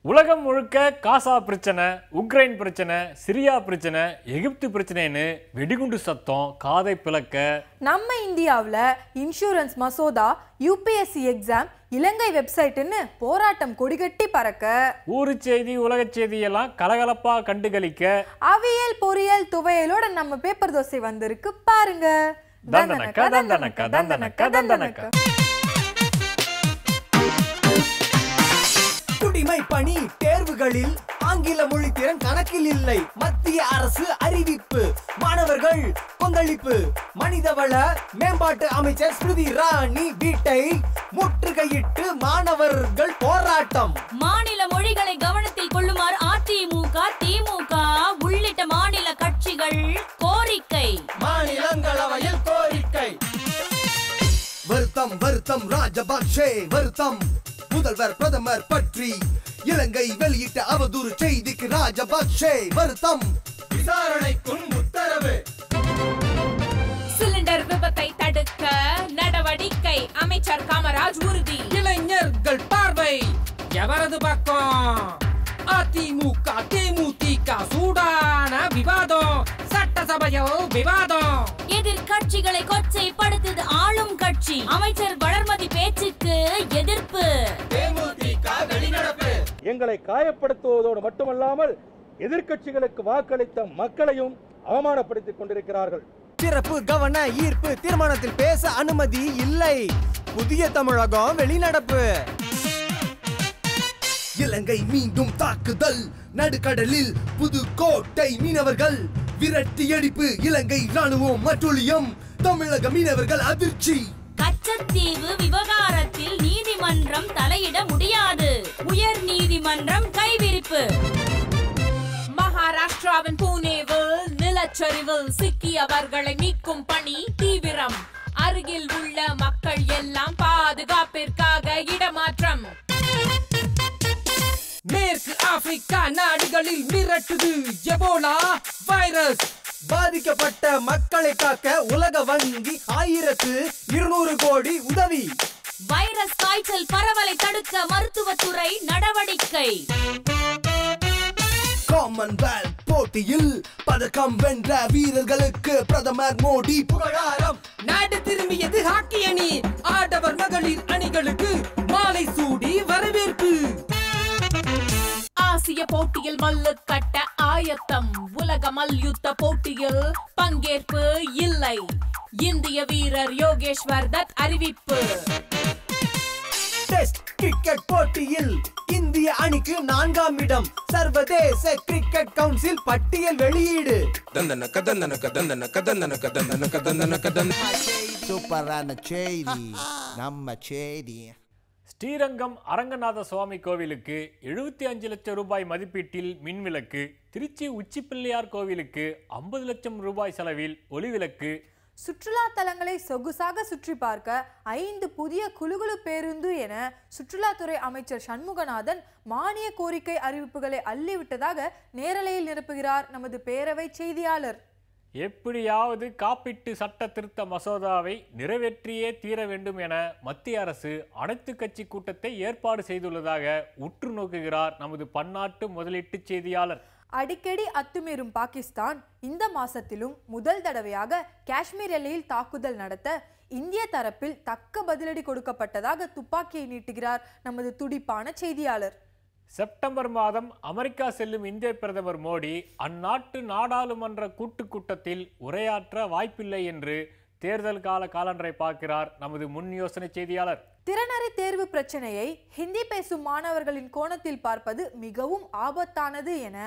உலகம் முழுக்க காசா பிரச்சனை, உக்ரைன் பிரச்சனை, சிரியா பிரச்சனை, எகிப்து பிரச்சனைன்னு வெடிகுண்டு சத்தம் காதை பிளக்க நம்ம இந்தியாவில் இன்சூரன்ஸ் மசோதா, யூபிஎஸ்சி எக்ஸாம், இலங்கை வெப்சைட்னு போராட்டம் கொடிகட்டி பறக்க, ஊரு செய்தி உலக செய்தியெல்லாம் கலகலப்பா கண்டுகளிக்க அவியல் பொரியல் துவையலோட நம்ம பேப்பர் தோசை வந்திருக்கு பாருங்க. தந்தனக்க தந்தனக்க தந்தனக்க தந்தனக்க. குடிமை பணி தேர்வுகளில் ஆங்கில மொழி திறன் கணக்கில் இல்லை. மத்திய அரசு அறிவிப்பு. மாணவர்கள் கொந்தளிப்பு. மனிதவள மேம்பாட்டு அமைச்சர் ஸ்மிருதி இரானி வீட்டை முற்றுகையிட்டு மாணவர்கள் போராட்டம். மாநில மொழிகளை கவனத்தில் கொள்ளுமாறு அதிமுக, திமுக உள்ளிட்ட மாநில கட்சிகள் கோரிக்கை. மாநிலங்களவையில் கோரிக்கை. வருத்தம் வருத்தம் ராஜபக்சே வருத்தம். முதல்வர் பிரதமர் பற்றி இலங்கை வெளியிட்ட அவதூறு செய்திக்கு ராஜபக்சே வருத்தம். விசாரணைக்கும் உத்தரவு. சிலிண்டர் விபத்தை தடுக்க நடவடிக்கை. அமைச்சர் காமராஜ் உறுதி. இளைஞர்கள் பார்வை எவரது பக்கம்? அதிமுக தேமுதிக சூடான விவாதம். சட்டசபையில் விவாதம். எதிர்கட்சிகளை கொச்சைப்படுத்தது ஆளும் கட்சி. அமைச்சர் வளர்மதி பேச்சுக்கு எதிர்ப்பு. தேமுதிக வெளிநடப்பு. எங்களை காயப்படுத்துவதோடு மட்டுமல்லாமல் எதிர்க்கட்சிகளுக்கு வாக்களித்த மக்களையும் அவமானப்படுத்திக் கொண்டிருக்கிறார்கள். சிறப்பு கவன ஈர்ப்பு. தீர்மானத்தில் பேச அனுமதி இல்லை. புதிய தமிழகம் வெளிநடப்பு. இலங்கை மீண்டும் தாக்குதல். நடுக்கடலில் புதுக்கோட்டை மீனவர்கள் விரட்டி அடிப்பு. இலங்கை ராணுவம் மற்றொழியம். தமிழக மீனவர்கள் அதிர்ச்சி. கச்சத்தீவு விவகாரத்தில் நீதிமன்றம் தலையிட முடியாது. உயர் நீதிமன்றம் கைவிரிப்பு. மகாராஷ்டிராவின் புனேவில் நிலச்சரிவில் சிக்கியவர்களை மீட்கும் பணி தீவிரம். அருகில் உள்ள மக்கள் எல்லாம் பாதுகாப்பிற்காக இடமாற்றம். மேற்கு ஆப்பிரிக்கா நாடுகளில் மிரட்டுது எபோலா வைரஸ். பாதிக்கப்பட்ட மக்களை காக்க உலக வங்கி 1200 கோடி உதவி. வைரஸ் காய்ச்சல் பரவலை தடுக்க மருத்துவத்துறை நடவடிக்கை. காமன்வெல்த் போட்டியில் பதக்கம் வென்ற வீரர்களுக்கு பிரதமர் மோடி புகழாரம். நாடு திரும்பியது ஹாக்கி அணி. ஆடவர் மகளிர் அணிகளுக்கு மாலை சூடி வரவேற்பு. ஆசிய போட்டியில் மல்லு கட்ட ஆயத்தம். உலக மல்யுத்த போட்டியில் பங்கேற்பு இல்லை. இந்திய வீரர் யோகேஸ்வர் தத் அறிவிப்பு. டெஸ்ட் கிரிக்கெட் போட்டியில் இந்திய அணிக்கு 4ஆம் இடம். சர்வதேச கிரிக்கெட் கவுன்சில் பட்டியல் வெளியீடு. சூப்பரான செய்தி நம்ம செய்தி. ஸ்ரீரங்கம் அரங்கநாத சுவாமி கோவிலுக்கு 75 லட்சம் ரூபாய் மதிப்பீட்டில் மின்விளக்கு, திருச்சி உச்சிப்பிள்ளையார் கோவிலுக்கு 50 லட்சம் ரூபாய் செலவில் ஒளிவிளக்கு, சுற்றுலா தலங்களை சொகுசாக சுற்றி பார்க்க 5 புதிய குலுகுலு பேருந்து என சுற்றுலாத்துறை அமைச்சர் சண்முகநாதன் மானிய கோரிக்கை அறிவிப்புகளை அள்ளிவிட்டதாக நேரலையில் நிரப்புகிறார் நமது பேரவை செய்தியாளர். எப்படியாவது காப்பீட்டு சட்ட திருத்த மசோதாவை நிறைவேற்றியே தீர வேண்டும் என மத்திய அரசு அனைத்து கட்சி கூட்டத்தை ஏற்பாடு செய்துள்ளதாக உற்று நோக்குகிறார் நமது பன்னாட்டு முதலீட்டு செய்தியாளர். அடிக்கடி அத்துமீறும் பாகிஸ்தான் இந்த மாசத்திலும் முதல் தடவையாக காஷ்மீர் எல்லையில் தாக்குதல் நடத்த இந்திய தரப்பில் தக்க பதிலடி கொடுக்கப்பட்டதாக துப்பாக்கியை நீட்டுகிறார் நமது துடிப்பான செய்தியாளர். செப்டம்பர் மாதம் அமெரிக்கா செல்லும் இந்திய பிரதமர் மோடி அந்நாட்டு நாடாளுமன்ற கூட்டத்தில் உரையாற்ற வாய்ப்பில்லை என்று தேர்தல் கால காலண்டரை பார்க்கிறார் நமது முன் யோசனை செய்தியாளர். திறனறி தேர்வு பிரச்சனையை ஹிந்தி பேசும் மாணவர்களின் கோணத்தில் பார்ப்பது மிகவும் ஆபத்தானது என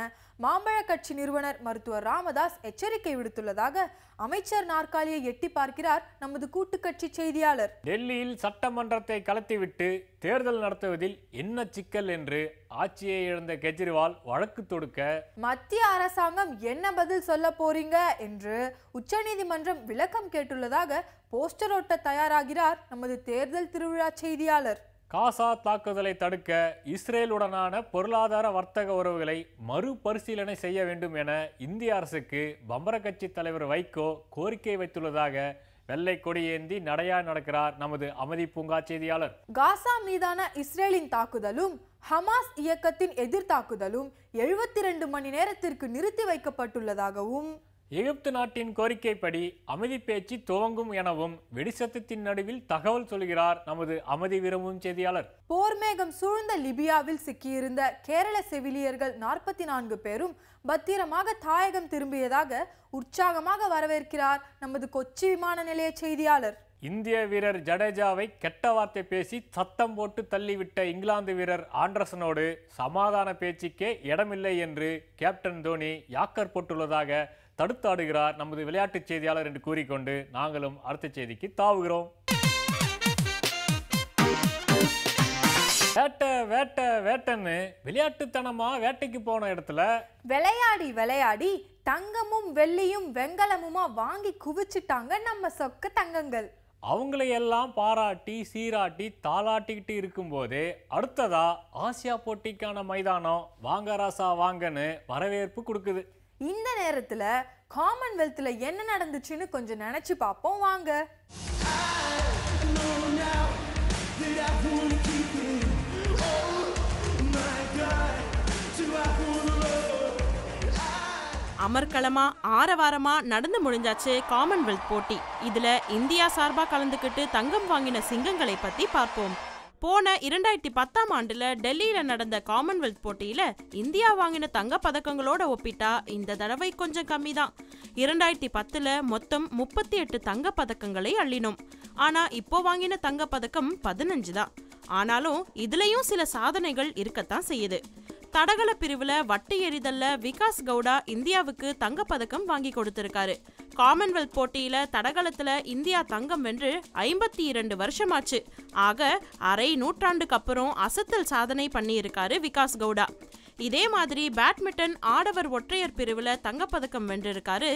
மாம்பழ கட்சி நிறுவனர் மருத்துவர் ராமதாஸ் எச்சரிக்கை விடுத்துள்ளதாக அமைச்சர் நாற்காலியை எட்டி பார்க்கிறார் நமது கூட்டுக்கட்சி செய்தியாளர். டெல்லியில் சட்டமன்றத்தை கலத்திவிட்டு தேர்தல் நடத்துவதில் என்ன சிக்கல் என்று ஆட்சியை இழந்த கெஜ்ரிவால் வழக்கு தொடுக்க மத்திய அரசாங்கம் என்ன பதில் சொல்ல போறீங்க என்று உச்சநீதிமன்றம் விளக்கம் கேட்டுள்ளதாக போஸ்டர் ஒட்ட தயாராகிறார் நமது தேர்தல் திருவிழா செய்தியாளர். காசா தாக்குதலை தடுக்க இஸ்ரேலுடனான பொருளாதார வர்த்தக உறவுகளை மறுபரிசீலனை செய்ய வேண்டும் என இந்திய அரசுக்கு பம்பர கட்சி தலைவர் வைகோ கோரிக்கை வைத்துள்ளதாக வெள்ளை கொடியேந்தி நடையா நடக்கிறார் நமது அமைதி பூங்கா செய்தியாளர். காசா மீதான இஸ்ரேலின் தாக்குதலும் ஹமாஸ் இயக்கத்தின் எதிர்த்தாக்குதலும் 72 மணி நேரத்திற்கு நிறுத்தி வைக்கப்பட்டுள்ளதாகவும், எகிப்து நாட்டின் கோரிக்கைப்படி அமைதி பேச்சு துவங்கும் எனவும் வெடிசத்தத்தின் நடுவில் தகவல் சொல்கிறார் நமது அமைதி விரும்பும் செய்தியாளர். போர்மேகம் சூழ்ந்த லிபியாவில் சிக்கியிருந்த கேரள செவிலியர்கள் 44 பேரும் பத்திரமாக தாயகம் திரும்பியதாக உற்சாகமாக வரவேற்கிறார் நமது கொச்சி விமான நிலைய செய்தியாளர். இந்திய வீரர் ஜடேஜாவை கெட்ட வார்த்தை பேசி சத்தம் போட்டு தள்ளிவிட்ட இங்கிலாந்து வீரர் ஆண்டர்சனோடு சமாதான பேச்சுக்கே இடமில்லை என்று கேப்டன் தோனி யாக்கர் போட்டுள்ளதாக தடுத்தாடுகிறார் நமது விளையாட்டு செய்தியாளர் என்று கூறிக்கொண்டு நாங்களும் அடுத்த செய்திக்கு தாவுகிறோம். வேட்டன்னு விளையாட்டுத்தனமா வேட்டைக்கு போன இடத்துல விளையாடி தங்கமும் வெள்ளியும் வெங்கலமுமா வாங்கி குவிச்சிட்டாங்க நம்ம சொக்க தங்கங்கள். அவங்களையெல்லாம் பாராட்டி சீராட்டி தாளாட்டிக்கிட்டு இருக்கும்போதே அடுத்ததா ஆசியா போட்டிக்கான மைதானம் வாங்க ராசா வாங்கன்னு வரவேற்பு கொடுக்குது. இந்த நேரத்துல காமன்வெல்த்ல என்ன நடந்துச்சுன்னு கொஞ்சம் நினைச்சு பார்ப்போம் வாங்க. அமர்க்களமா ஆரவாரமா நடந்து முடிஞ்சாச்சு காமன்வெல்த் போட்டி. இதுல இந்தியா சார்பா கலந்துக்கிட்டு தங்கம் வாங்கின சிங்கங்களை பத்தி பார்ப்போம். போன 2010ஆம் ஆண்டுல டெல்லியில நடந்த காமன்வெல்த் போட்டியில இந்தியா வாங்கின தங்க பதக்கங்களோட ஒப்பிட்டா இந்த தடவை கொஞ்சம் கம்மி தான். 2010ல மொத்தம் 38 தங்க பதக்கங்களை அள்ளினோம். ஆனா இப்போ வாங்கின தங்க பதக்கம் 15 தான். ஆனாலும் இதுலயும் சில சாதனைகள் இருக்கத்தான் செய்யுது. தடகள பிரிவுல வட்டு எறிதல்ல விகாஸ் கவுடா இந்தியாவுக்கு தங்கப்பதக்கம் வாங்கி கொடுத்திருக்காரு. காமன்வெல்த் போட்டியில தடகளத்துல இந்தியா தங்கம் வென்று 52 வருஷமாச்சு. ஆக அரை நூற்றாண்டுக்கு அப்புறம் அசத்தல் சாதனை பண்ணி இருக்காரு விகாஸ் கவுடா. இதே மாதிரி பேட்மிண்டன் ஆடவர் ஒற்றையர் பிரிவுல தங்கப்பதக்கம் வென்றிருக்காரு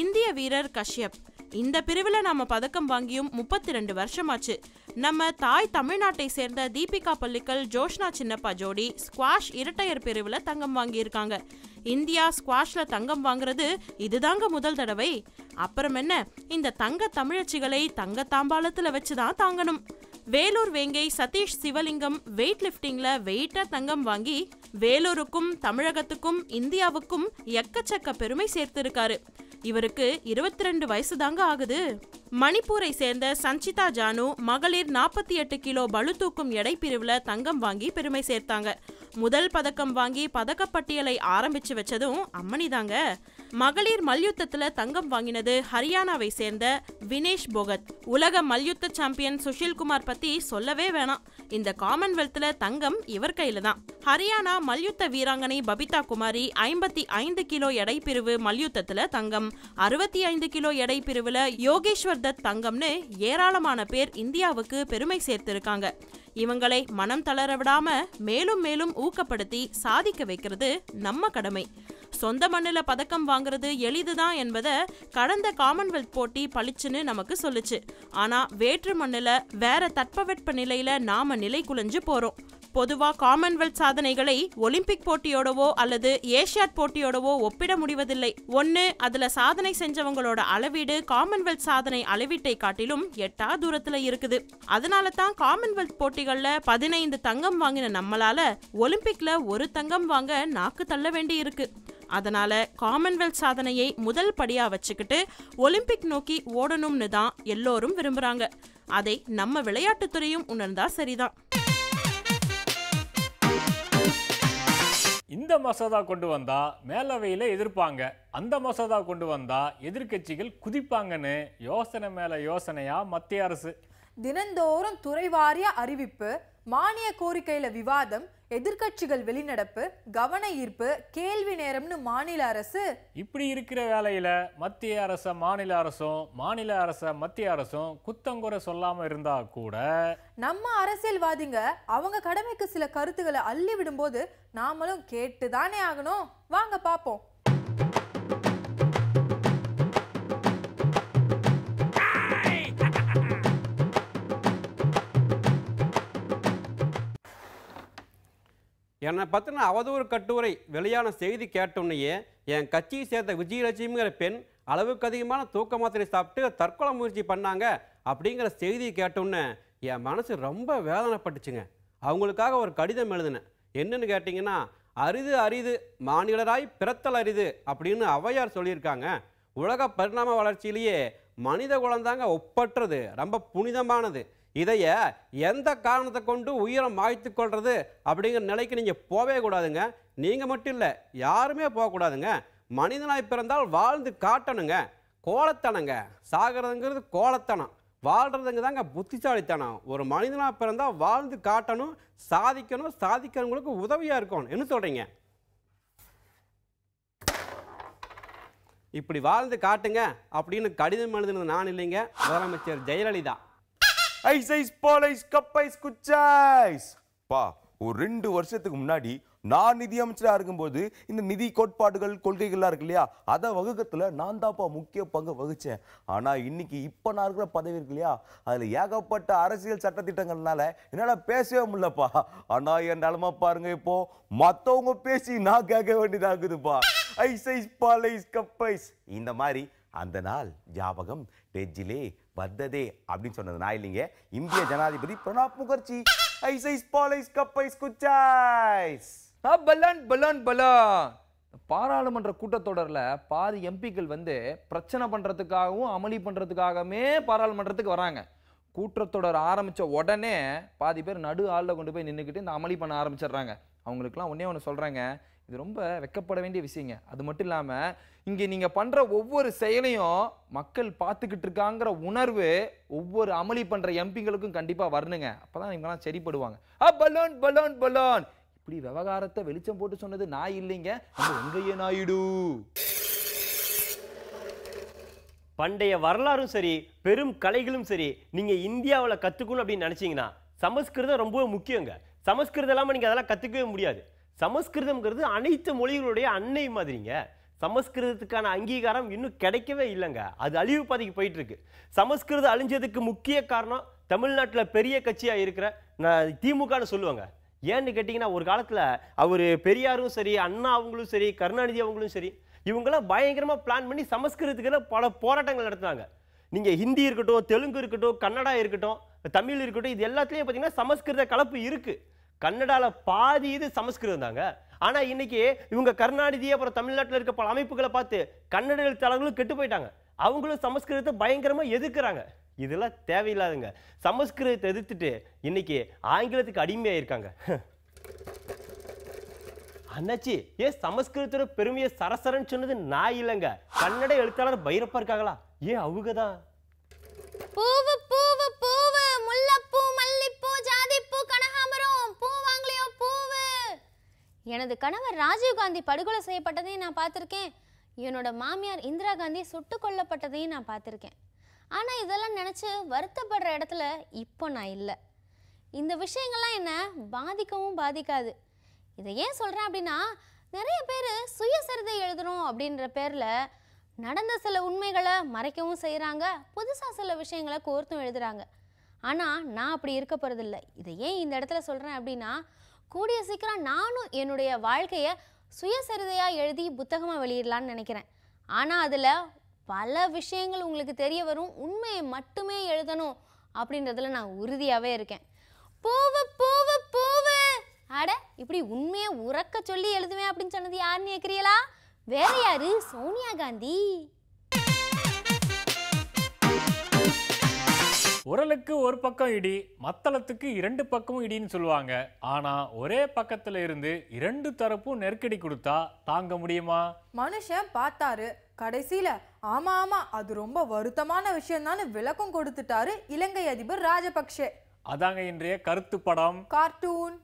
இந்திய வீரர் கஷ்யப். இந்த பிரிவுல நாம பதக்கம் வாங்கியும் 32 வருஷமாச்சு. நம்ம தாய் தமிழ்நாட்டை சேர்ந்த தீபிகா பள்ளிக்கல் ஜோஷ்னா சின்னப்பா ஜோடி ஸ்குவாஷ் இரட்டையர் பிரிவுல தங்கம் வாங்கியிருக்காங்க. இந்தியா ஸ்குவாஷ்ல தங்கம் வாங்குறது இதுதாங்க முதல் தடவை. அப்புறம் என்ன, இந்த தங்க தமிழச்சிகளை தங்க தாம்பாளத்துல வச்சுதான் தாங்கணும். வேலூர் வேங்கை சதீஷ் சிவலிங்கம் வெயிட் லிஃப்டிங்ல வெயிட்டா தங்கம் வாங்கி வேலூருக்கும் தமிழகத்துக்கும் இந்தியாவுக்கும் எக்கச்சக்க பெருமை சேர்த்திருக்காரு. இவருக்கு 22 வயசு தாங்க ஆகுது. மணிப்பூரை சேர்ந்த சஞ்சிதா ஜானு மகளிர் 48 கிலோ பளு தூக்கும் எடை பிரிவுல தங்கம் வாங்கி பெருமை சேர்த்தாங்க. முதல் பதக்கம் வாங்கி பதக்கப்பட்டியலை ஆரம்பிச்சு வச்சதும் அம்மணி தாங்க. மகளிர் மல்யுத்தத்துல தங்கம் வாங்கினது ஹரியானாவை சேர்ந்த வினேஷ் போகத். உலக மல்யுத்த சாம்பியன் சுஷில்குமார் பத்தி சொல்லவே வேணாம். இந்த காமன்வெல்த்ல தங்கம் இவர் கையில தான். ஹரியானா மல்யுத்த வீராங்கனை பபிதா குமாரி 55 கிலோ எடை பிரிவு மல்யுத்தத்துல தங்கம், 65 கிலோ எடை பிரிவுல யோகேஸ்வர் தத் தங்கம்னு ஏராளமான பேர் இந்தியாவுக்கு பெருமை சேர்த்திருக்காங்க. இவங்களை மனம் தளர விடாம மேலும் மேலும் ஊக்கப்படுத்தி சாதிக்க வைக்கிறது நம்ம கடமை. சொந்த மண்ணுல பதக்கம் வாங்குறது எளிதுதான் என்பதை கடந்த காமன்வெல்த் போட்டி பளிச்சுன்னு நமக்கு சொல்லுச்சு. ஆனா வேற்று மண்ணுல வேற தட்பவெட்ப நிலையில நாம நிலை குலைஞ்சு போறோம். பொதுவா காமன்வெல்த் சாதனைகளை ஒலிம்பிக் போட்டியோடவோ அல்லது ஏசியாட் போட்டியோடவோ ஒப்பிட முடிவதில்லை. ஒன்னு, அதுல சாதனை செஞ்சவங்களோட அளவீடு காமன்வெல்த் சாதனை அளவீட்டை காட்டிலும் 8 தூரத்துல இருக்குது. அதனால தான் காமன்வெல்த் போட்டிகள்ல 15 தங்கம் வாங்கின நம்மளால ஒலிம்பிக்ல 1 தங்கம் வாங்க நாக்கு தள்ள வேண்டி இருக்கு. அதனால காமன்வெல்த் சாதனையை முதல் படியா வச்சுக்கிட்டு ஒலிம்பிக் நோக்கி ஓடணும்னு தான் எல்லோரும் விரும்புறாங்க. அதை நம்ம விளையாட்டுத்துறையும் உணர்ந்தா சரிதான். இந்த மசோதா கொண்டு வந்தா மேலவையில எதிர்ப்பாங்க, அந்த மசோதா கொண்டு வந்தா எதிர்க்கட்சிகள் குதிப்பாங்கன்னு யோசனை மேல யோசனையா மத்திய அரசு. தினந்தோறும் துறைவாரிய அறிவிப்பு, மானிய கோரிக்கையில விவாதம், எதிர்க்கட்சிகள் வெளிநடப்பு, கவன ஈர்ப்பு, கேள்வி நேரம்னு மாநில அரசு. இப்படி இருக்கிற வேலையில மத்திய அரச மாநில அரசும் மாநில அரச மத்திய அரசும் குத்தங்குறை சொல்லாம இருந்தா கூட நம்ம அரசியல்வாதிங்க அவங்க கடமைக்கு சில கருத்துக்களை அள்ளி விடும்போது நாமளும் கேட்டுதானே ஆகணும். வாங்க பாப்போம். என்னை பற்றின அவதூறு கட்டுரை வெளியான செய்தி கேட்டோன்னையே என் கட்சியை சேர்ந்த விஜயலட்சுமிங்கிற பெண் அளவுக்கு அதிகமான தூக்க மாத்திரை சாப்பிட்டு தற்கொலை முயற்சி பண்ணாங்க அப்படிங்கிற செய்தியை கேட்டோன்னே என் மனசு ரொம்ப வேதனைப்பட்டுச்சுங்க. அவங்களுக்காக ஒரு கடிதம் எழுதினேன். என்னன்னு கேட்டிங்கன்னா, அரிது அரிது மானிடராய் பிறத்தல் அரிது அப்படின்னு ஔவையார் சொல்லியிருக்காங்க. உலக பரிணாம வளர்ச்சியிலேயே மனித குலந்தாங்க ஒப்பற்றது, ரொம்ப புனிதமானது. இதைய எந்த காரணத்தை கொண்டு உயிரை மாய்த்து கொள்வது அப்படிங்கிற நிலைக்கு நீங்கள் போவே கூடாதுங்க. நீங்கள் மட்டும் இல்லை, யாருமே போகக்கூடாதுங்க. மனிதனாய் பிறந்தால் வாழ்ந்து காட்டணுங்க. கோலத்தனங்க, சாகிறதுங்கிறது கோலத்தனம், வாழ்கிறதுங்க தாங்க புத்திசாலித்தனம். ஒரு மனிதனாக பிறந்தால் வாழ்ந்து காட்டணும், சாதிக்கணும், சாதிக்கிறவங்களுக்கு உதவியாக இருக்கணும். என்ன சொல்கிறீங்க? இப்படி வாழ்ந்து காட்டுங்க அப்படின்னு கடிதம் எழுதுனது நான் இல்லைங்க, முதலமைச்சர் ஜெயலலிதா. ஐஸ் ஐஸ் பாலைஸ் கப்பைஸ் குச்சாய்ஸ் பா. ஒரு 2 வருஷத்துக்கு முன்னாடி நான் நிதி அமைச்சராக இருக்கும்போது இந்த நிதி கோட்பாடுகள் கொள்கைகள்லாம் இருக்கு இல்லையா, அதை வகுக்கத்துல நான் தான்ப்பா முக்கிய பங்கு வகிச்சேன். ஆனா இன்னைக்கு இப்ப நான் இருக்கிற பதவி இருக்கு இல்லையா, அதுல ஏகப்பட்ட அரசியல் சட்டத்திட்டங்கள்னால என்னால பேசவே முடியலப்பா. ஆனா என் நிலைமை பாருங்க, இப்போ மத்தவங்க பேசி நான் கேட்க வேண்டியதாகுதுப்பா. ஐஸ் ஐஸ் பாலைஸ் கப்பைஸ் இந்த மாதிரி அந்த நாள் ஞாபகம் நெஞ்சிலே வந்ததே அப்படின்னு சொன்னது நான் இல்லைங்க, இந்திய ஜனாதிபதி பிரணாப் முகர்ஜி. ஐஸ் ஐஸ் பாலைஸ் கப்பைஸ் குச்சாய்ஸ். பலன் பலன் பலன். பாராளுமன்ற கூட்டத்தொடரில் பாதி எம்பிக்கள் வந்து பிரச்சனை பண்ணுறதுக்காகவும் அமளி பண்ணுறதுக்காகவே பாராளுமன்றத்துக்கு வராங்க. கூட்டத்தொடர் ஆரம்பித்த உடனே பாதி பேர் நடு ஆளில் கொண்டு போய் நின்றுக்கிட்டு இந்த அமளி பண்ண ஆரம்பிச்சிடுறாங்க. அவங்களுக்குலாம் ஒன்றே ஒன்று சொல்கிறாங்க, இது ரொம்ப வெக்கப்பட வேண்டிய விஷயங்க. அது மட்டும் இல்லாமல் இங்கே நீங்கள் பண்ணுற ஒவ்வொரு செயலையும் மக்கள் பார்த்துக்கிட்டு இருக்காங்கிற உணர்வு ஒவ்வொரு அமளி பண்ணுற எம்பிங்களுக்கும் கண்டிப்பாக வரணுங்க. அப்போ தான் இவங்கெல்லாம் சரிப்படுவாங்க. Balloon balloon balloon. இப்படி விவகாரத்தை வெளிச்சம் போட்டு சொன்னது நான் இல்லைங்க, நம்ம வெங்கைய நாயுடு. பண்டைய வரலாறும் சரி, பெரும் கலைகளும் சரி, நீங்கள் இந்தியாவில் கற்றுக்கணும் அப்படின்னு நினச்சிங்கன்னா சமஸ்கிருதம் ரொம்ப முக்கியங்க. சமஸ்கிருதம் இல்லாமல் நீங்கள் அதெல்லாம் கற்றுக்கவே முடியாது. சமஸ்கிருதம்ங்கிறது அனைத்து மொழிகளுடைய அன்னை மாதிரிங்க. சமஸ்கிருதத்துக்கான அங்கீகாரம் இன்னும் கிடைக்கவே இல்லைங்க, அது அழிவு பாதைக்கு போயிட்டு இருக்கு. சமஸ்கிருதம் அழிஞ்சதுக்கு முக்கிய காரணம் தமிழ்நாட்டில் பெரிய கட்சியாக இருக்கிற திமுகன்னு சொல்லுவாங்க. ஏன்னு கேட்டிங்கன்னா, ஒரு காலத்தில் அவர் பெரியாரும் சரி, அண்ணா அவங்களும் சரி, கருணாநிதி அவங்களும் சரி, இவங்களாம் பயங்கரமாக பிளான் பண்ணி சமஸ்கிருதத்துக்கு பல போராட்டங்கள் நடத்துனாங்க. நீங்கள் ஹிந்தி இருக்கட்டும், தெலுங்கு இருக்கட்டும், கன்னடா இருக்கட்டும், தமிழ் இருக்கட்டும், இது எல்லாத்துலேயும் பார்த்தீங்கன்னா சமஸ்கிருத கலப்பு இருக்குது. கன்னடாவில் பாதி இது சமஸ்கிருதம் தாங்க. ஆனால் இன்னைக்கு இவங்க கருணாநிதி அப்புறம் தமிழ்நாட்டில் இருக்க பல அமைப்புகளை பார்த்து கன்னட எழுத்தாளர்களும் கெட்டு போயிட்டாங்க. அவங்களும் சமஸ்கிருதத்தை பயங்கரமாக எதிர்க்கிறாங்க. இதெல்லாம் தேவையில்லாதுங்க. சமஸ்கிருதத்தை எதிர்த்துட்டு இன்னைக்கு ஆங்கிலத்துக்கு அடிமையாயிருக்காங்க. அண்ணாச்சி, ஏன் சமஸ்கிருதத்தோட பெருமையை சரசரன்னு சொன்னது நான் இல்லைங்க, கன்னட எழுத்தாளர் பைரப்பா இருக்காங்களா, ஏன் அவங்க தான். பூவு பூவு பூவு, முல்லைப்பூ மல்லிப்பூ ஜாதிப்பூ கனகாமரம், பூ வாங்கலையோ பூவு. எனது கணவர் ராஜீவ்காந்தி படுகொலை செய்யப்பட்டதையும் நான் பார்த்துருக்கேன். என்னோட மாமியார் இந்திரா காந்தி சுட்டு கொல்லப்பட்டதையும் நான் பார்த்துருக்கேன். ஆனால் இதெல்லாம் நினச்சி வருத்தப்படுற இடத்துல இப்போ நான் இல்லை. இந்த விஷயங்கள்லாம் என்ன பாதிக்கவும் பாதிக்காது. இதை ஏன் சொல்கிறேன் அப்படின்னா, நிறைய பேர் சுயசரிதை எழுதுகிறோம் அப்படின்ற பேரில் நடந்த சில உண்மைகளை மறைக்கவும் செய்கிறாங்க, புதுசாக சில விஷயங்களை கோர்த்தும் எழுதுகிறாங்க. ஆனால் நான் அப்படி இருக்க போகிறதில்ல. இதை ஏன் இந்த இடத்துல சொல்கிறேன் அப்படின்னா, கூடிய சீக்கிரம் நானும் என்னுடைய வாழ்க்கையை சுயசரிதையாக எழுதி புத்தகமாக வெளியிடலான்னு நினைக்கிறேன். ஆனால் அதில் பல விஷயங்கள் உங்களுக்கு தெரிய வரும். உண்மையை மட்டுமே எழுதணும் அப்படின்றதுல நான் உறுதியாகவே இருக்கேன். பூவு பூவு பூவு. அட, இப்படி உண்மையை உறக்க சொல்லி எழுதுவேன் அப்படின்னு சொன்னது யாருன்னு கேட்குறீங்களா? வேற யாரு? சோனியா காந்தி. உரலுக்கு ஒரு பக்கம் இடி, மத்தளத்துக்கு 2 பக்கமும் இடின்னு சொல்லுவாங்க. ஆனா ஒரே பக்கத்துல இருந்து 2 தரப்பும் நெருக்கடி கொடுத்தா தாங்க முடியுமா? மனுஷன் பார்த்தாரு, கடைசியில ஆமா ஆமா அது ரொம்ப வருத்தமான விஷயம் தான் விளக்கம் கொடுத்துட்டாரு இலங்கை அதிபர் ராஜபக்ஷே. அதாங்க இன்றைய கருத்து படம் கார்ட்டூன்.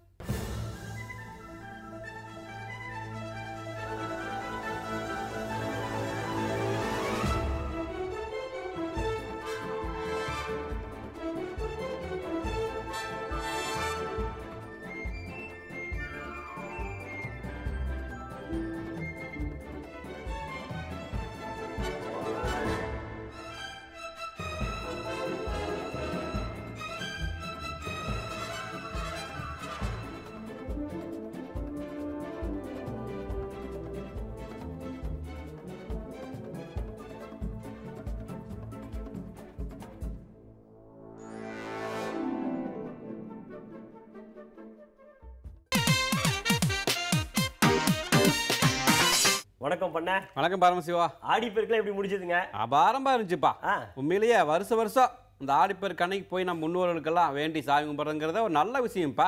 வணக்கம் பண்ண. வணக்கம் பரமசிவா. ஆடிப்பெருக்குலாம் எப்படி முடிஞ்சதுங்க? அபாரமா இருந்துச்சுப்பா. உண்மையிலேயே வருஷம் இந்த ஆடிப்பெருக்கு அன்னைக்கு போய் நம்ம முன்னோர்களுக்கெல்லாம் வேண்டி சாமி கும்பிட்றதுங்கிறத ஒரு நல்ல விஷயம்ப்பா.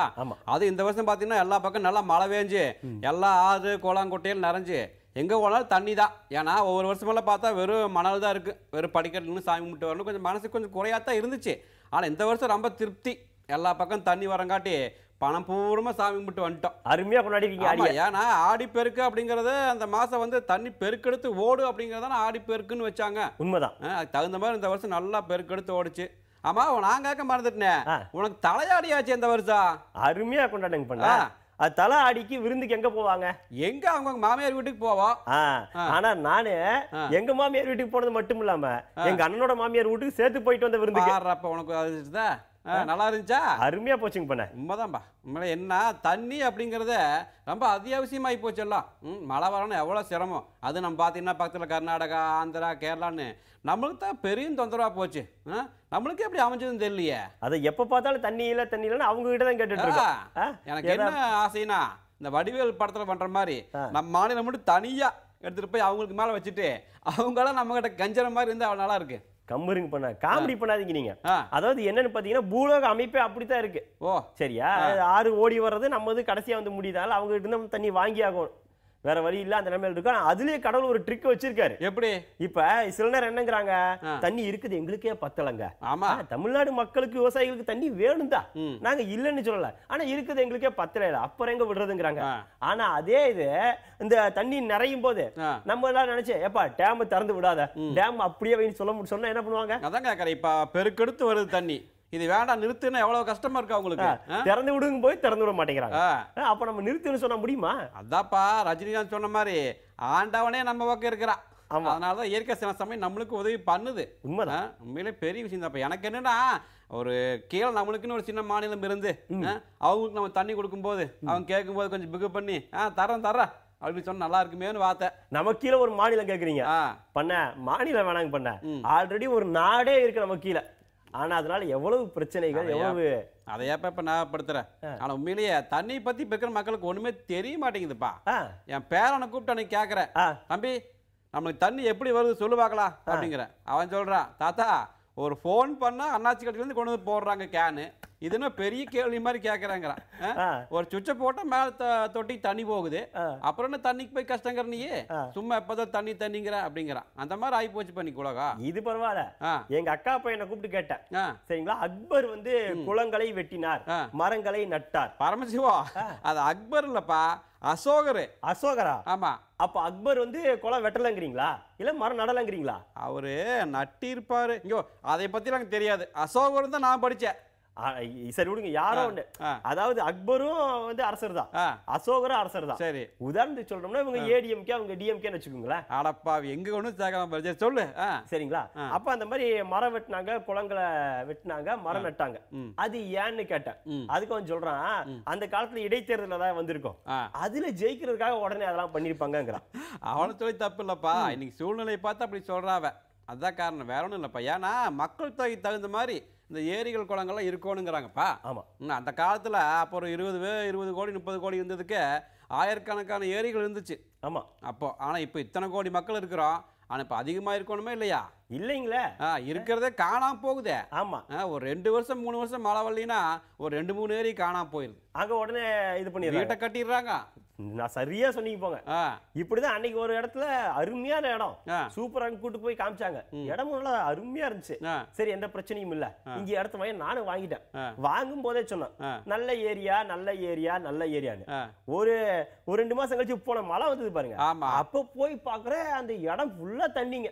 அது இந்த வருஷம் பார்த்தீங்கன்னா எல்லா பக்கம் நல்லா மழை பெஞ்சு எல்லா ஆறு குளங்கொட்டையில் நிறைஞ்சு எங்கே போனாலும் தண்ணி தான். ஏன்னா ஒவ்வொரு வருஷமெல்லாம் பார்த்தா வெறும் மணல் தான் இருக்குது, வெறும் படிக்கட்டுன்னு சாமி கும்பிட்டு வரணும், கொஞ்சம் மனசுக்கு கொஞ்சம் குறையாத்தான் இருந்துச்சு. ஆனால் இந்த வருஷம் ரொம்ப திருப்தி, எல்லா பக்கம் தண்ணி வரங்காட்டி பணம் பூர்வமாக சாமி கும்பிட்டு வந்துட்டோம். அருமையாக கொண்டாடிருக்கீங்க. ஏன்னா ஆடிப்பெருக்கு அப்படிங்கிறது அந்த மாதம் வந்து தண்ணி பெருக்கெடுத்து ஓடு அப்படிங்கிறதான ஆடிப்பெருக்குன்னு வச்சாங்க. உண்மைதான். அதுக்கு தகுந்த மாதிரி இந்த வருஷம் நல்லா பெருக்கெடுத்து ஓடிச்சு. ஆமா நான் கேட்க மறந்துட்டேன், உனக்கு தலையாடியாச்சு இந்த வருஷம். அருமையாக கொண்டாடுங்க பண்ண. அது தலை ஆடிக்கு விருந்துக்கு எங்க போவாங்க? எங்க அவங்க மாமியார் வீட்டுக்கு போவோம். ஆனா நானு எங்க மாமியார் வீட்டுக்கு போனது மட்டும் இல்லாம எங்க அண்ணனோட மாமியார் வீட்டுக்கு சேர்த்து போயிட்டு வந்த விருந்துக்கு. உனக்கு அது நல்லா இருந்துச்சா? அருமையா போச்சுங்க பண்ண. உண்மைதான்பா. உண்மையில என்ன தண்ணி அப்படிங்கிறத ரொம்ப அத்தியாவசியமாகி போச்சு. எல்லாம் மழை வரணும் எவ்வளோ சிரமம். அது நம்ம பார்த்தீங்கன்னா பக்கத்தில் கர்நாடகா, ஆந்திரா, கேரளான்னு நம்மளுக்கு தான் பெரிய தொந்தரவாக போச்சு. நம்மளுக்கு எப்படி அமைஞ்சதுன்னு தெரியலையே. அதை எப்போ பார்த்தாலும் தண்ணி இல்லைன்னு அவங்க கிட்ட தான் கேட்டுட்டு இருக்கோம். எனக்கு என்ன ஆசைனா இந்த வடிவேல் படத்தில் பண்ணுற மாதிரி நம்ம மாநிலம் மட்டும் தனியாக எடுத்துகிட்டு போய் அவங்களுக்கு மேலே வச்சுட்டு அவங்களாம் நம்மகிட்ட கஞ்சற மாதிரி இருந்தால் அவ்வளோ நல்லா இருக்கு. கம்பரிங் பண்ண காமெடி பண்ணாதீங்க நீங்க. அதாவது என்னன்னு பாத்தீங்கன்னா பூலோக அமைப்பே அப்படித்தான் இருக்கு. சரியா? ஆறு ஓடி வர்றது நம்ம கடைசியா வந்து முடியுதால அவங்க கிட்ட இருந்து தண்ணி வாங்கி ஆகும், வேற வழி இல்ல அந்த நிலைமையில இருக்கும். அதுலயே கடவுள் ஒரு ட்ரிக் வச்சிருக்காரு. எப்படி? இப்ப சில நேரம் என்னங்கிறாங்க, தண்ணி இருக்குது எங்களுக்கே பத்தலங்க. ஆமா, தமிழ்நாடு மக்களுக்கு விவசாயிகளுக்கு தண்ணி வேணும் தான், நாங்க இல்லைன்னு சொல்லல. ஆனா இருக்குது எங்களுக்கே பத்தல, அப்புறம் எங்க விடுறதுங்கிறாங்க. ஆனா அதே இது இந்த தண்ணி நிறையும் போது நம்ம எல்லாம் நினைச்சு ஏப்பா டேம் திறந்து விடாத, டேம் அப்படியே வைன்னு சொன்னா என்ன பண்ணுவாங்க? அதான் கேக்குறேன். இப்ப பெருக்கெடுத்து வருது தண்ணி, இது வேண்டாம் நிறுத்துனா எவ்வளவு கஷ்டமா இருக்கு அவங்களுக்கு. திறந்து விடுங்க போய் திறந்து விட மாட்டேங்கிறாங்க. அப்ப நம்ம நிறுத்துன்னு சொன்னா முடியுமா? அதாப்பா ரஜினிகாந்த் சொன்ன மாதிரி ஆண்டவனே நம்ம பக்கம் இருக்கிறான். அதனாலதான் இயற்கை சில சமயம் நம்மளுக்கு உதவி பண்ணுது. உண்மைதான். உண்மையிலே பெரிய விஷயம் தான். எனக்கு என்னன்னா ஒரு கீழே நம்மளுக்குன்னு ஒரு சின்ன மாநிலம் இருந்து அவங்களுக்கு நம்ம தண்ணி கொடுக்கும்போது அவங்க கேட்கும்போது கொஞ்சம் பிகு பண்ணி தரேன் அப்படின்னு சொன்னா நல்லா இருக்குமேனு வார்த்தை. நம்ம கீழே ஒரு மாநிலம் கேக்குறீங்க பண்ண, மாநிலம் வேணாங்க பண்ண, ஆல்ரெடி ஒரு நாடே இருக்கு நம்ம கீழே. ஆனா அதனால எவ்வளவு பிரச்சனைகள், எவ்வளவு அதை எப்ப ஞாபகப்படுத்துறேன். ஆனா உண்மையிலேயே தண்ணி பத்தி இருக்கிற மக்களுக்கு ஒண்ணுமே தெரிய மாட்டேங்குதுப்பா. என் பேரனை கூப்பிட்டு அன்னைக்கு கேக்குறேன், தம்பி நம்மளுக்கு தண்ணி எப்படி வருது சொல்லு பார்க்கலாம் அப்படிங்கிற. அவன் சொல்றான், தாத்தா ஒரு போன் பண்ணா அண்ணாச்சி கடையில இருந்து கொண்டு வந்து போடுறாங்க கேனு, இதுன்னா பெரிய கேள்வி மாதிரி கேட்கறாங்கிறான். ஒரு சுவிட்சை போட்டா மேல தொட்டி தண்ணி போகுது, அப்புறம் என்ன தண்ணிக்கு போய் கஷ்டங்கிற நீயே, சும்மா எப்பதான் தண்ணிங்கிற அப்படிங்கிறான். அந்த மாதிரி ஆகி போச்சு பண்ணி குலகா. இது பரவாயில்ல. எங்க அக்கா பையனை கூப்பிட்டு கேட்டேன், சரிங்களா, அக்பர் வந்து குளங்களை வெட்டினார், மரங்களை நட்டார். பரமசிவா அது அக்பர் இல்லப்பா, அசோகர். அசோகரா? ஆமா. அப்ப அக்பர் வந்து குளம் வெட்டலங்கிறீங்களா இல்ல மரம் நடலங்கிறீங்களா? அவரு நட்டி இருப்பாரு. ஐயோ அதை பத்தி எனக்கு தெரியாது. அசோகர் தான் நான் படிச்சேன். சரி விடுங்க, யாரோ ஒண்ணு. அதாவது அக்பரும் வந்து அரசர் தான், அசோகரும் அரசர் தான். சரி, உதாரணத்துக்கு சொல்றோம்னா இவங்க ஏடிஎம்கே அவங்க டிஎம்கேன்னு வச்சுக்கோங்களேன். அடப்பா எங்க ஒண்ணு சேகரம் சொல்லு. சரிங்களா? அப்ப அந்த மாதிரி மரம் வெட்டினாங்க, குளங்களை வெட்டினாங்க, மரம் நட்டாங்க. அது ஏன்னு கேட்டேன். அதுக்கு அவன் சொல்றான், அந்த காலத்துல இடைத்தேர்தல தான் வந்திருக்கும், அதுல ஜெயிக்கிறதுக்காக உடனே அதெல்லாம் பண்ணிருப்பாங்கிறான். அவனை சொல்லி தப்பு இல்லப்பா, இன்னைக்கு சூழ்நிலையை பார்த்து அப்படி சொல்றாவ, அதான் காரணம், வேற ஒன்றும் இல்லப்பா. ஏன்னா மக்கள் தொகை தகுந்த மாதிரி இந்த ஏரிகள் குளங்கள்லாம் இருக்கணுங்கிறாங்கப்பா. ஆமா, அந்த காலத்துல அப்போ ஒரு 20 கோடி 30 கோடி இருந்ததுக்கு ஆயிரக்கணக்கான ஏரிகள் இருந்துச்சு. ஆமா அப்போ. ஆனா இப்போ இத்தனை கோடி மக்கள் இருக்கிறோம், ஆனா இப்போ அதிகமா இருக்கணுமே இல்லையா? இல்லைங்களே, இருக்கிறதே காணாம போகுதே. ஆமா, ஒரு 2 வருஷம் 3 வருஷம் மழை வரலினா ஒரு 2-3 ஏரி காணாம போயிருது. அங்க உடனே இது பண்ணிடுறாங்க, வீட்டை கட்டிடுறாங்க. நான் சரியா சொன்னீங்க போங்க. இப்படிதான் அன்னைக்கு ஒரு இடத்துல அருமையான இடம், சூப்பரா கூட்டு போய் காமிச்சாங்க. இடம் நல்லா அருமையா இருந்துச்சு. சரி, எந்த பிரச்சனையும் இல்ல, இங்க இடத்த வாங்கி நானும் வாங்கிட்டேன். வாங்கும் போதே சொன்னேன், நல்ல ஏரியா நல்ல ஏரியா நல்ல ஏரியான்னு. ஒரு 2 மாசம் கழிச்சு போன மழை வந்தது பாருங்க. அப்ப போய் பாக்குறேன் அந்த இடம் ஃபுல்லா தண்ணிங்க,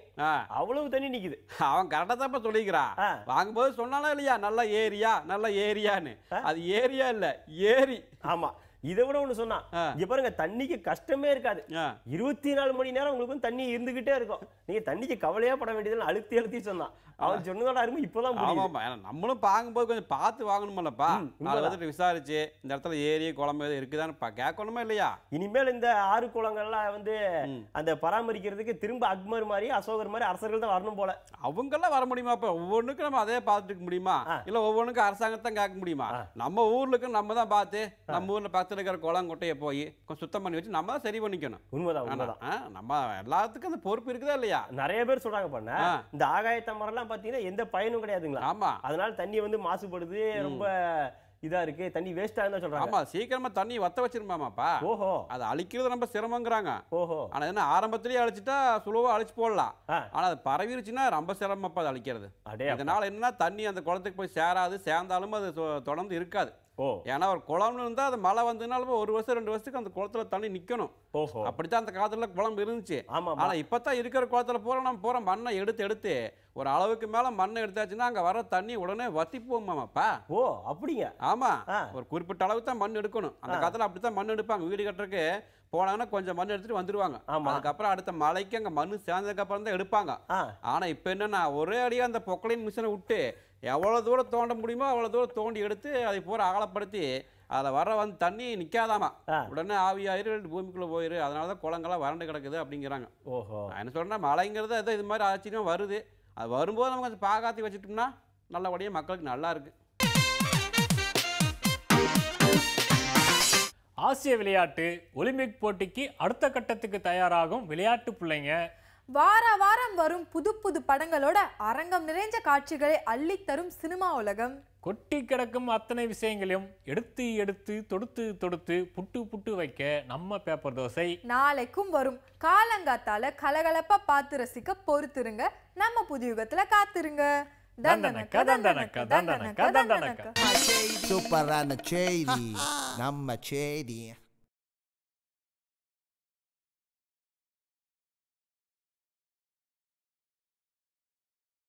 அவ்வளவு தண்ணி நிக்குது. அவன் கரெக்டா தான் சொல்லிக்கிறான். வாங்கும்போது சொன்னாலும் இல்லையா நல்ல ஏரியா நல்ல ஏரியான்னு, அது ஏரியா இல்ல ஏரி. ஆமா, இதை விட ஒண்ணு சொன்னா, இங்க பாருங்க தண்ணிக்கு கஷ்டமே இருக்காது, 24 மணி நேரம் உங்களுக்கு தண்ணி இருந்துகிட்டே இருக்கும். நீங்க தண்ணிக்கு கவலையா பட வேண்டியதுன்னு அழுத்தி சொன்னான். அவன் சொன்னதோட அருமை இப்பதான் புரியுது. நம்மளும் வாங்கும்போது கொஞ்சம் பார்த்து வாங்கணுமல்லப்பா, நாலு விசாரிச்சு இந்த இடத்துல ஏரி குளம் எதுவும் இருக்குதான்னு கேட்கணுமா இல்லையா? இனிமேல் இந்த ஆறு குளங்கள்லாம் வந்து அந்த பராமரிக்கிறதுக்கு திரும்ப அக்பர் மாதிரி அசோகர் மாதிரி அரசர்கள் தான் வரணும் போல. அவங்கெல்லாம் வர முடியுமா? இப்ப ஒவ்வொன்றுக்கும் நம்ம அதே பார்த்துட்டு முடியுமா? இல்ல ஒவ்வொன்றுக்கும் அரசாங்கத்தான் கேட்க முடியுமா? நம்ம ஊர்லுக்கு நம்ம தான் பார்த்து நம்ம ஊர்ல பக்கத்துல குளத்துல இருக்கிற குளம் குட்டையை போய் கொஞ்சம் சுத்தம் பண்ணி வச்சு நம்ம தான் சரி பண்ணிக்கணும். உண்மைதான். நம்ம எல்லாத்துக்கும் அந்த பொறுப்பு இருக்குதா இல்லையா? நிறைய பேர் சொல்றாங்க பண்ண இந்த ஆகாயத்த மரம்லாம் பாத்தீங்கன்னா எந்த பயனும் கிடையாதுங்களா. ஆமா, அதனால தண்ணி வந்து மாசுபடுது, ரொம்ப இதா இருக்கு, தண்ணி வேஸ்டா இருந்தா சொல்றாங்க. ஆமா, சீக்கிரமா தண்ணி வத்த வச்சிருமாமாப்பா. ஓஹோ, அதை அழிக்கிறது ரொம்ப சிரமங்கிறாங்க. ஓஹோ, ஆனா என்ன ஆரம்பத்திலேயே அழிச்சிட்டா சுலபமா அழிச்சு போடலாம். ஆனா அது பரவிருச்சுன்னா ரொம்ப சிரமப்பா அதை அழிக்கிறது. இதனால என்னன்னா தண்ணி அந்த குளத்துக்கு போய் சேராது, சேர்ந்தாலும் அது தொடர்ந்து இருக்காது. ஏன்னா ஒரு குளம்னு இருந்தா அது மழை வந்ததுனாலும் 1 வருஷம் 2 வருஷத்துக்கு அந்த குளத்துல தண்ணி நிக்கணும். அப்படித்தான் அந்த காலத்துல குளம் இருந்துச்சு. ஆனா இப்பதான் இருக்கிற குளத்துல நம்ம போற மண்ணை எடுத்து ஒரு அளவுக்கு மேல மண்ணை எடுத்தாச்சுன்னா அங்க வர தண்ணி உடனே வத்தி போகுமாமாப்பா. ஓ அப்படிங்க. ஆமா, ஒரு குறிப்பிட்ட அளவுக்கு தான் மண் எடுக்கணும். அந்த காலத்துல அப்படித்தான் மண் எடுப்பாங்க. வீடு கட்டுறதுக்கு போனாங்கன்னா கொஞ்சம் மண் எடுத்துட்டு வந்துருவாங்க. அதுக்கப்புறம் அடுத்த மழைக்கு அங்க மண் சேர்ந்ததுக்கு அப்புறம் தான் எடுப்பாங்க. ஆனா இப்ப என்னன்னா ஒரே அடியா அந்த பொக்லைன் மிஷினை விட்டு எவ்வளவு தூரம் தோண்ட முடியுமோ அவ்வளவு தூரம் தோண்டி எடுத்து அதை பூரா அகலப்படுத்தி அதில் வர வந்து தண்ணி நிற்காதாமா, உடனே ஆவியாயிரு பூமிக்குள்ளே போயிரு. அதனால தான் குளங்கள்லாம் வறண்டு கிடக்குது அப்படிங்கிறாங்க. ஓஹோ, நான் என்ன சொல்கிறேன்னா மழைங்கிறது ஏதோ இது மாதிரி ஆச்சரியம் வருது. அது வரும்போது நம்ம கொஞ்சம் பாகாத்தி வச்சுட்டோம்னா நல்லபடியாக மக்களுக்கு நல்லா இருக்கு. ஆசிய விளையாட்டு ஒலிம்பிக் போட்டிக்கு அடுத்த கட்டத்துக்கு தயாராகும் விளையாட்டு பிள்ளைங்க வாரம் வரும் புது புது படங்களோட அரங்கம் நிறைஞ்ச காட்சிகளை அள்ளித்தரும் சினிமா உலகம். கொட்டி கிடக்கும் அத்தனை விஷயங்களையும் எடுத்து தொடுத்து புட்டு வைக்க நம்ம பேப்பர் தோசை நாளைக்கும் வரும். காலங்காத்தால கலகலப்பா பார்த்து ரசிக்க பொறுத்திருங்க. நம்ம புது யுகத்துல காத்திருங்க. சூப்பரான செய்தி நம்ம செய்தி.